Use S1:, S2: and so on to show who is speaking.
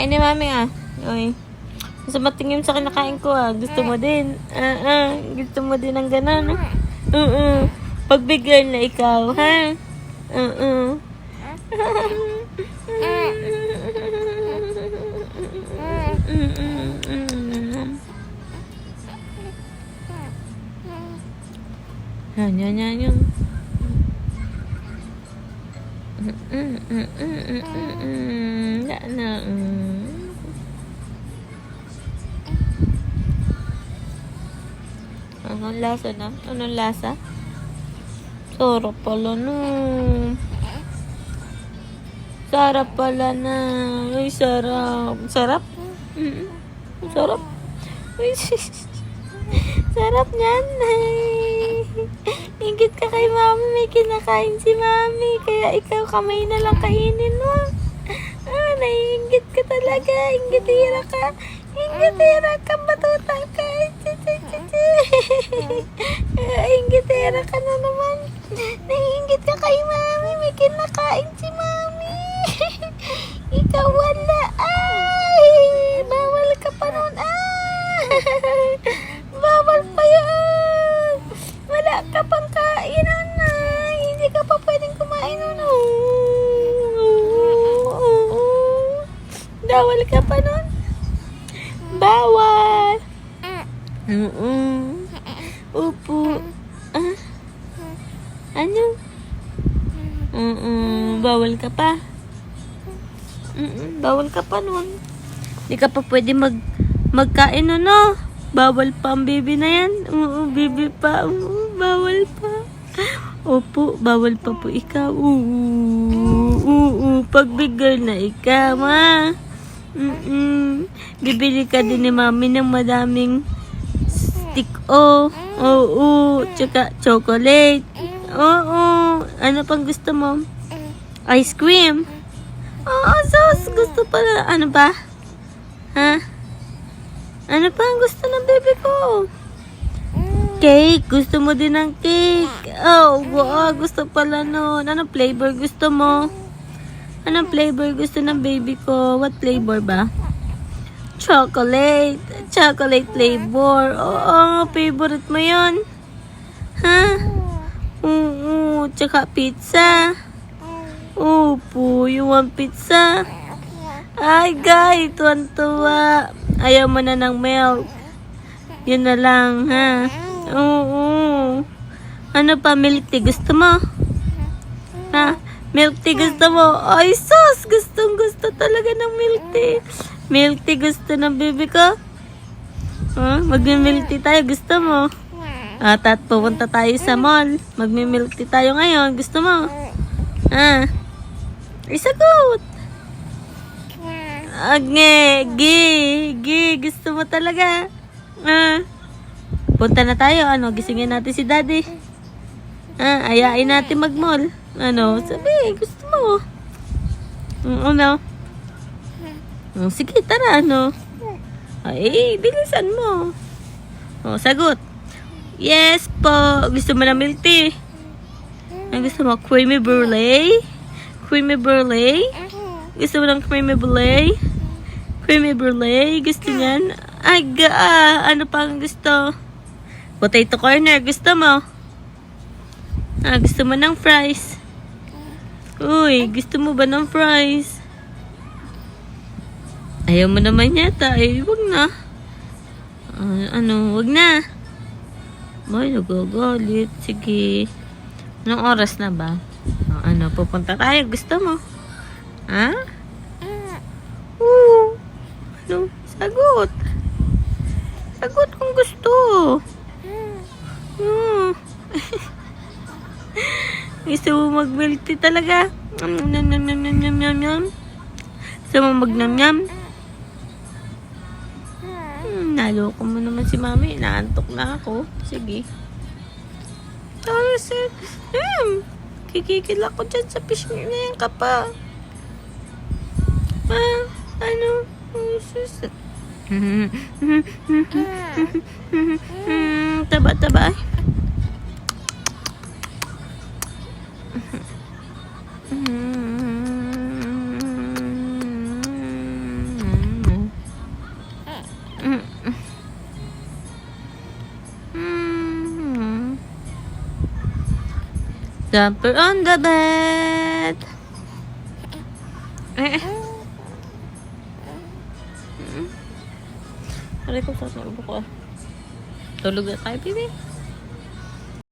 S1: Kain ni mami ah. Uy. Gusto matingin sa kinakain ko ah. Gusto mo din. Gusto mo din ng ganon. Pagbigyan na ikaw, ha? Yan. Anong lasa na? Anong lasa? Sarap pala na. Sarap pala na. Ay, sarap. Sarap? Sarap. Ay, sarap niyan. Ingit ka kay mami. May kinakain si mami. Kaya ikaw kamay na lang kainin mo. Naiingit ka talaga. Ingitira ka. Ingitira ka. Batutang ka. Ingitira ka na naman. Naiingit ka kay mami. May kinakain si mami. Ikaw wala. Ay! Bawal ka pa nun. Bawal pa yan. Wala ka pang kainan na. Hindi ka pa pwedeng kumain nun. Bawal ka pa nun. Bawal. Upo. Ano? Bawal ka pa. Bawal ka pa nun. Hindi ka pa pwede magkain no. Bawal pa ang baby na yan. Baby pa. Bawal pa. Opo, bawal pa po ikaw. Pagbigay na ikaw, ha? Bibili ka din ni mami ng madaming stick, tsaka chocolate. Ano pang gusto mo? Ice cream. Sus, gusto pala. Ano ba? Ha? Ano pa ang gusto ng baby ko? Cake. Gusto mo din ng cake? Gusto pala nun. Anong flavor gusto mo? Anong flavor gusto ng baby ko? What flavor ba? Chocolate. Chocolate flavor. Favorite mo yun? Ha? Tsaka pizza. Opo, you want pizza? Ay, guys, tuwan-tuwa. Ayaw mo na ng milk. Yun na lang, ha? Ano pa, milk tea gusto mo? Ha? Milk tea gusto mo? Ay, sus! Gustong-gusto talaga ng milk tea. Milk tea gusto ng baby ko? Magmi-milk tea tayo. Gusto mo? At pupunta tayo sa mall. Magmi-milk tea tayo ngayon. Gusto mo? Isagot! Gusto mo talaga? Punta na tayo. Gisingin natin si daddy. Ayain natin mag-mall. Sabi, gusto mo. Sige, tara, bilisan mo. Sagot. Yes po. Gusto mo na milk tea? Gusto mo creamy brulee? Creamy brulee? Gusto mo ng creamy brulee? Creamy brulee? Gusto niyan? Ano pa ang gusto? Potato corner. Gusto mo? Gusto mo ng fries? Uy, gusto mo ba ng fries? Ayaw mo naman yata. Wag na. Wag na. Boy, nagagalit. Sige. Anong oras na ba? Pupunta tayo. Gusto mo? Ha? Sagot. Sagot kung gusto. Gusto mo mag-milk tea talaga? Gusto mo mag-nam-nam? Naloko mo naman si mami. Naantok na ako. Sige. Kikikil ako dyan sa fish na yan ka pa. Taba-taba. Jumper on the bed. Aray ko, saan na ubo ko? Tulog na tayo, baby.